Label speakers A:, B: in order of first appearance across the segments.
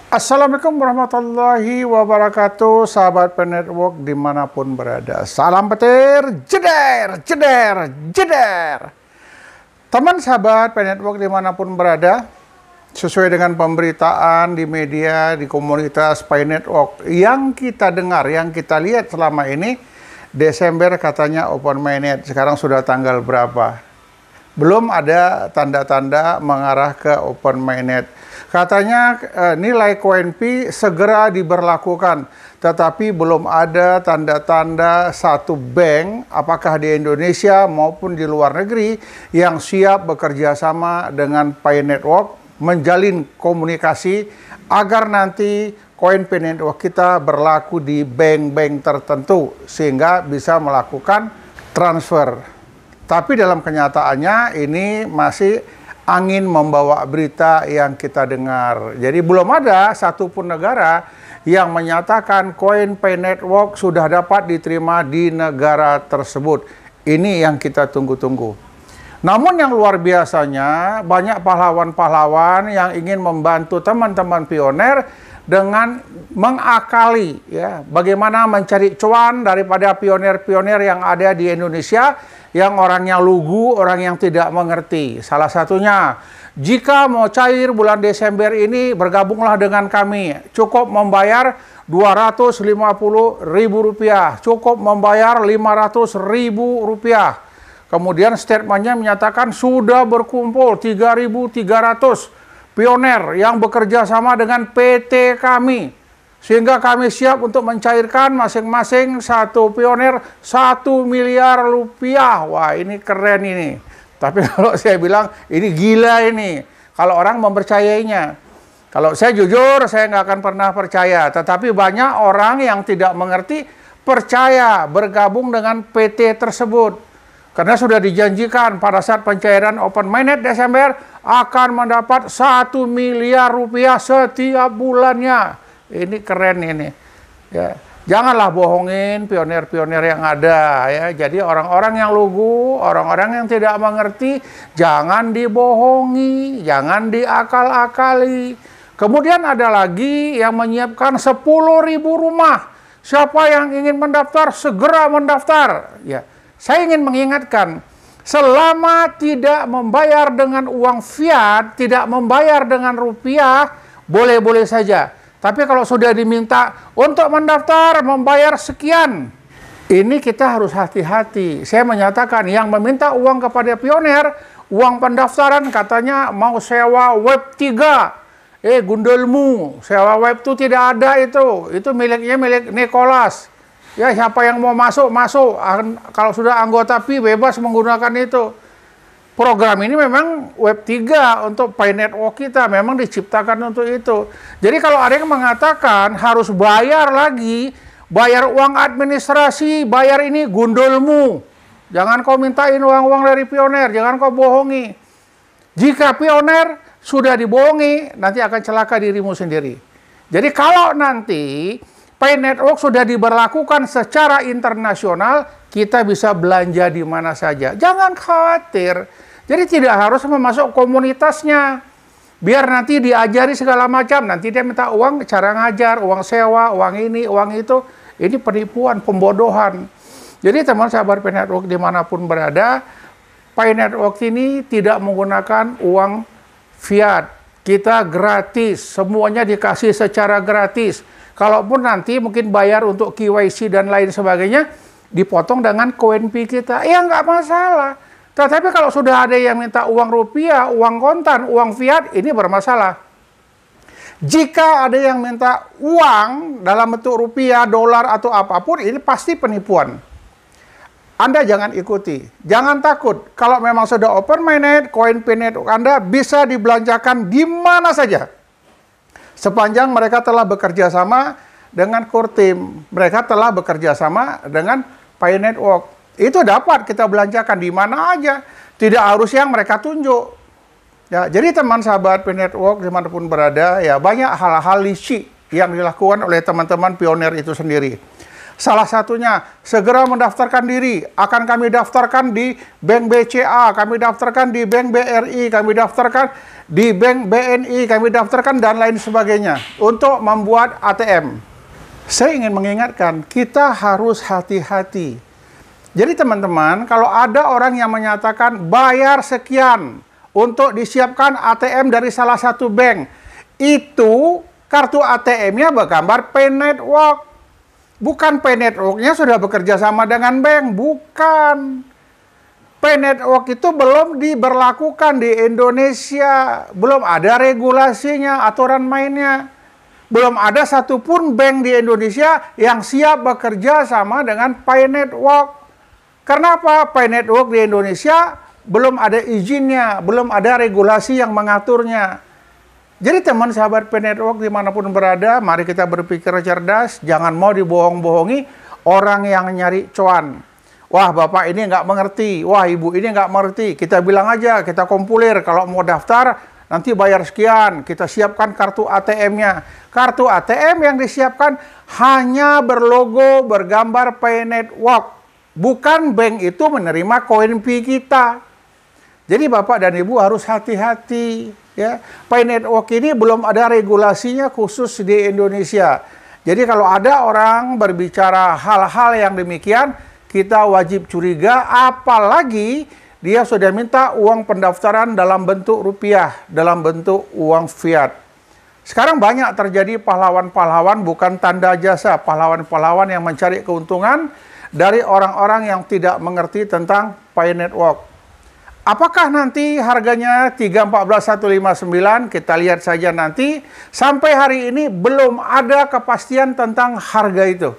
A: Assalamualaikum warahmatullahi wabarakatuh, sahabat Penetwork dimanapun berada. Salam petir, jeder, jeder, jeder. Teman sahabat Penetwork dimanapun berada, sesuai dengan pemberitaan di media, di komunitas Penetwork yang kita dengar, yang kita lihat selama ini, Desember katanya open mainnet. Sekarang sudah tanggal berapa? Belum ada tanda-tanda mengarah ke open mainnet. Katanya nilai koin Pi segera diberlakukan, tetapi belum ada tanda-tanda satu bank, apakah di Indonesia maupun di luar negeri, yang siap bekerja sama dengan Penetwork, menjalin komunikasi agar nanti koin Penetwork kita berlaku di bank-bank tertentu, sehingga bisa melakukan transfer. Tapi dalam kenyataannya ini masih angin membawa berita yang kita dengar. Jadi belum ada satupun negara yang menyatakan koin Penetwork sudah dapat diterima di negara tersebut. Ini yang kita tunggu-tunggu. Namun yang luar biasanya, banyak pahlawan-pahlawan yang ingin membantu teman-teman pioner dengan mengakali ya, bagaimana mencari cuan daripada pioner-pioner yang ada di Indonesia, yang orangnya lugu, orang yang tidak mengerti. Salah satunya, jika mau cair bulan Desember ini, bergabunglah dengan kami. Cukup membayar Rp250.000, cukup membayar Rp500.000. Kemudian statementnya menyatakan sudah berkumpul 3.300 pioner yang bekerja sama dengan PT kami. Sehingga kami siap untuk mencairkan masing-masing satu pioner Rp1 miliar. Wah, ini keren ini. Tapi kalau saya bilang ini gila ini, kalau orang mempercayainya. Kalau saya jujur, saya nggak akan pernah percaya. Tetapi banyak orang yang tidak mengerti percaya bergabung dengan PT tersebut. Karena sudah dijanjikan pada saat pencairan open mainnet Desember akan mendapat Rp1 miliar setiap bulannya. Ini keren ini. Ya, janganlah bohongin pioner-pioner yang ada ya. Jadi orang-orang yang lugu, orang-orang yang tidak mengerti, jangan dibohongi, jangan diakal-akali. Kemudian ada lagi yang menyiapkan 10.000 rumah. Siapa yang ingin mendaftar segera mendaftar. Ya, saya ingin mengingatkan, selama tidak membayar dengan uang fiat, tidak membayar dengan rupiah, boleh-boleh saja. Tapi kalau sudah diminta untuk mendaftar, membayar sekian, ini kita harus hati-hati. Saya menyatakan yang meminta uang kepada pioner, uang pendaftaran katanya mau sewa web 3. Gundelmu, sewa web itu tidak ada itu. Itu miliknya milik Nicholas. Ya, siapa yang mau masuk, masuk. Kalau sudah anggota Pi, bebas menggunakan itu. Program ini memang web 3 untuk Penetwork kita, memang diciptakan untuk itu. Jadi kalau ada yang mengatakan harus bayar lagi, bayar uang administrasi, bayar ini, gundulmu. Jangan kau mintain uang-uang dari pioner, jangan kau bohongi. Jika pioner sudah dibohongi, nanti akan celaka dirimu sendiri. Jadi kalau nanti Penetwork sudah diberlakukan secara internasional, kita bisa belanja di mana saja. Jangan khawatir. Jadi tidak harus memasuk komunitasnya. Biar nanti diajari segala macam. Nanti dia minta uang, cara ngajar, uang sewa, uang ini, uang itu. Ini penipuan, pembodohan. Jadi teman sahabat Penetwork dimanapun berada, Penetwork ini tidak menggunakan uang fiat. Kita gratis, semuanya dikasih secara gratis. Kalaupun nanti mungkin bayar untuk KYC dan lain sebagainya, dipotong dengan koin Pi kita. Ya nggak masalah. Tetapi kalau sudah ada yang minta uang rupiah, uang kontan, uang fiat, ini bermasalah. Jika ada yang minta uang dalam bentuk rupiah, dolar, atau apapun, ini pasti penipuan. Anda jangan ikuti. Jangan takut. Kalau memang sudah open mainnet, koin Penetwork Anda bisa dibelanjakan di mana saja. Sepanjang mereka telah bekerja sama dengan core team. Mereka telah bekerja sama dengan Penetwork. Itu dapat kita belanjakan di mana aja. Tidak harus yang mereka tunjuk. Ya, jadi teman sahabat Penetwork dimanapun berada, ya banyak hal-hal licik yang dilakukan oleh teman-teman pioner itu sendiri. Salah satunya, segera mendaftarkan diri. Akan kami daftarkan di Bank BCA, kami daftarkan di Bank BRI, kami daftarkan di Bank BNI, kami daftarkan dan lain sebagainya untuk membuat ATM. Saya ingin mengingatkan, kita harus hati-hati. Jadi teman-teman, kalau ada orang yang menyatakan bayar sekian untuk disiapkan ATM dari salah satu bank, itu kartu ATM-nya bergambar Pay Network. Bukan Pay Network-nya sudah bekerja sama dengan bank, bukan. Pay Network itu belum diberlakukan di Indonesia, belum ada regulasinya, aturan mainnya. Belum ada satupun bank di Indonesia yang siap bekerja sama dengan Pay Network. Kenapa? Pay Network di Indonesia belum ada izinnya, belum ada regulasi yang mengaturnya. Jadi teman sahabat Pay Network dimanapun berada, mari kita berpikir cerdas, jangan mau dibohong-bohongi orang yang nyari cuan. Wah bapak ini nggak mengerti, wah ibu ini nggak mengerti, kita bilang aja, kita kumpulir, kalau mau daftar nanti bayar sekian, kita siapkan kartu ATM-nya. Kartu ATM yang disiapkan hanya berlogo, bergambar Pay Network, bukan bank itu menerima koin Pi kita. Jadi bapak dan ibu harus hati-hati. Ya, Pay Network ini belum ada regulasinya khusus di Indonesia. Jadi kalau ada orang berbicara hal-hal yang demikian, kita wajib curiga, apalagi dia sudah minta uang pendaftaran dalam bentuk rupiah, dalam bentuk uang fiat. Sekarang banyak terjadi pahlawan-pahlawan bukan tanda jasa, pahlawan-pahlawan yang mencari keuntungan dari orang-orang yang tidak mengerti tentang Pay Network. Apakah nanti harganya 314.159? Kita lihat saja nanti. Sampai hari ini belum ada kepastian tentang harga itu.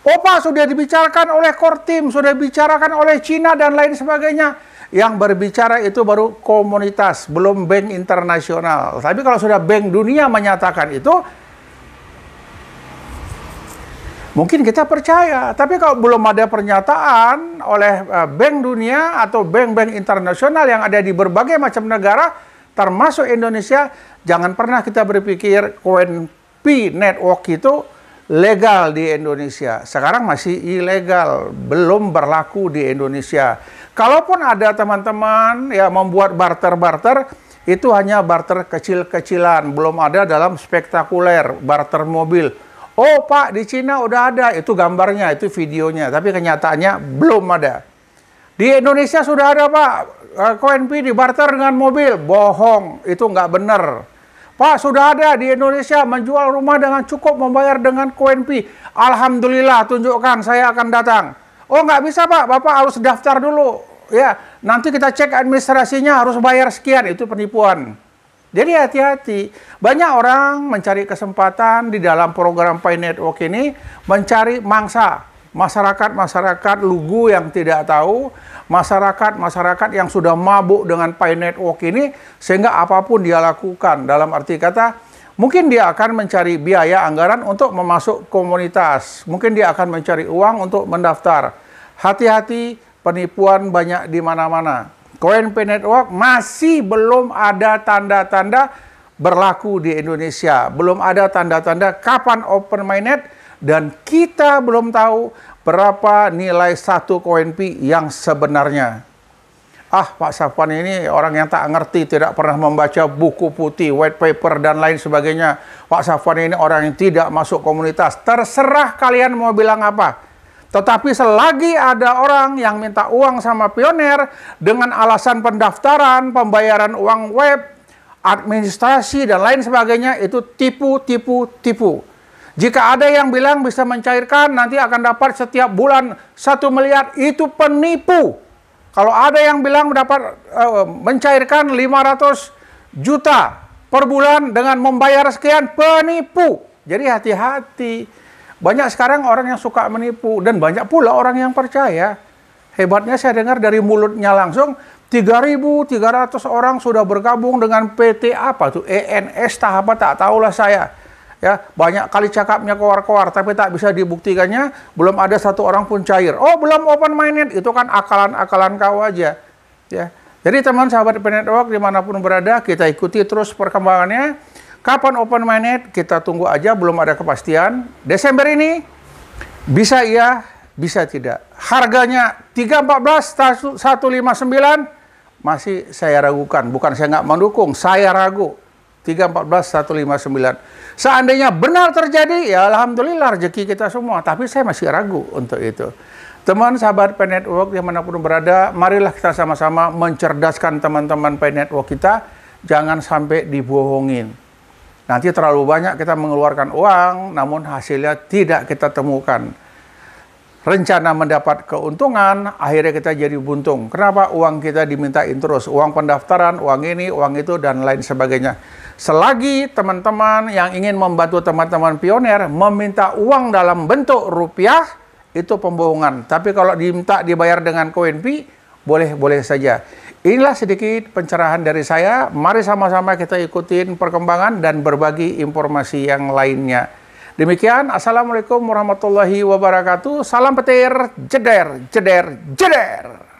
A: Oh Pak, sudah dibicarakan oleh Kortim, sudah dibicarakan oleh Cina dan lain sebagainya. Yang berbicara itu baru komunitas, belum bank internasional. Tapi kalau sudah bank dunia menyatakan itu, mungkin kita percaya, tapi kalau belum ada pernyataan oleh bank dunia atau bank-bank internasional yang ada di berbagai macam negara, termasuk Indonesia, jangan pernah kita berpikir koin Pi Network itu legal di Indonesia. Sekarang masih ilegal, belum berlaku di Indonesia. Kalaupun ada teman-teman yang membuat barter-barter, itu hanya barter kecil-kecilan, belum ada dalam spektakuler, barter mobil. Oh Pak, di Cina udah ada, itu gambarnya, itu videonya, tapi kenyataannya belum ada. Di Indonesia sudah ada Pak, koin Pi dibarter dengan mobil, bohong, itu nggak benar. Pak, sudah ada di Indonesia menjual rumah dengan cukup membayar dengan koin Pi. Alhamdulillah, tunjukkan, saya akan datang. Oh nggak bisa Pak, Bapak harus daftar dulu. Ya, nanti kita cek administrasinya harus bayar sekian, itu penipuan. Jadi hati-hati, banyak orang mencari kesempatan di dalam program Pay Network ini, mencari mangsa, masyarakat-masyarakat lugu yang tidak tahu, masyarakat-masyarakat yang sudah mabuk dengan Pay Network ini, sehingga apapun dia lakukan, dalam arti kata, mungkin dia akan mencari biaya anggaran untuk memasuk komunitas, mungkin dia akan mencari uang untuk mendaftar. Hati-hati, penipuan banyak di mana-mana. Koin Pay Network masih belum ada tanda-tanda berlaku di Indonesia. Belum ada tanda-tanda kapan open mainnet dan kita belum tahu berapa nilai satu koin Pi yang sebenarnya. Ah, Pak Safwan ini orang yang tak ngerti, tidak pernah membaca buku putih, white paper dan lain sebagainya. Pak Safwan ini orang yang tidak masuk komunitas. Terserah kalian mau bilang apa. Tetapi selagi ada orang yang minta uang sama Pioneer dengan alasan pendaftaran, pembayaran uang web, administrasi, dan lain sebagainya, itu tipu. Jika ada yang bilang bisa mencairkan, nanti akan dapat setiap bulan 1 miliar, itu penipu. Kalau ada yang bilang dapat mencairkan 500 juta per bulan dengan membayar sekian, penipu. Jadi hati-hati. Banyak sekarang orang yang suka menipu, dan banyak pula orang yang percaya. Hebatnya saya dengar dari mulutnya langsung, 3.300 orang sudah bergabung dengan PT apa tuh, ENS tak apa, tak tahulah saya. Ya, banyak kali cakapnya keluar-keluar, tapi tak bisa dibuktikannya, belum ada satu orang pun cair. Oh, belum open mainnet, itu kan akalan-akalan kau aja. Ya. Jadi teman sahabat Pay Network dimanapun berada, kita ikuti terus perkembangannya. Kapan open mainnet? Kita tunggu aja, belum ada kepastian. Desember ini Bisa iya, bisa tidak. Harganya 314 159 masih saya ragukan. Bukan saya nggak mendukung, saya ragu. 314 159. Seandainya benar terjadi, ya alhamdulillah rezeki kita semua. Tapi saya masih ragu untuk itu. Teman sahabat Pen Network dimanapun berada, marilah kita sama-sama mencerdaskan teman-teman Pen Network kita. Jangan sampai dibohongin. Nanti terlalu banyak kita mengeluarkan uang, namun hasilnya tidak kita temukan. Rencana mendapat keuntungan, akhirnya kita jadi buntung. Kenapa? Uang kita dimintain terus. Uang pendaftaran, uang ini, uang itu, dan lain sebagainya. Selagi teman-teman yang ingin membantu teman-teman pioner meminta uang dalam bentuk rupiah, itu pembohongan. Tapi kalau dibayar dengan koin pi, boleh-boleh saja. Inilah sedikit pencerahan dari saya. Mari sama-sama kita ikutin perkembangan dan berbagi informasi yang lainnya. Demikian, Assalamualaikum warahmatullahi wabarakatuh. Salam petir, jeder, jeder, jeder.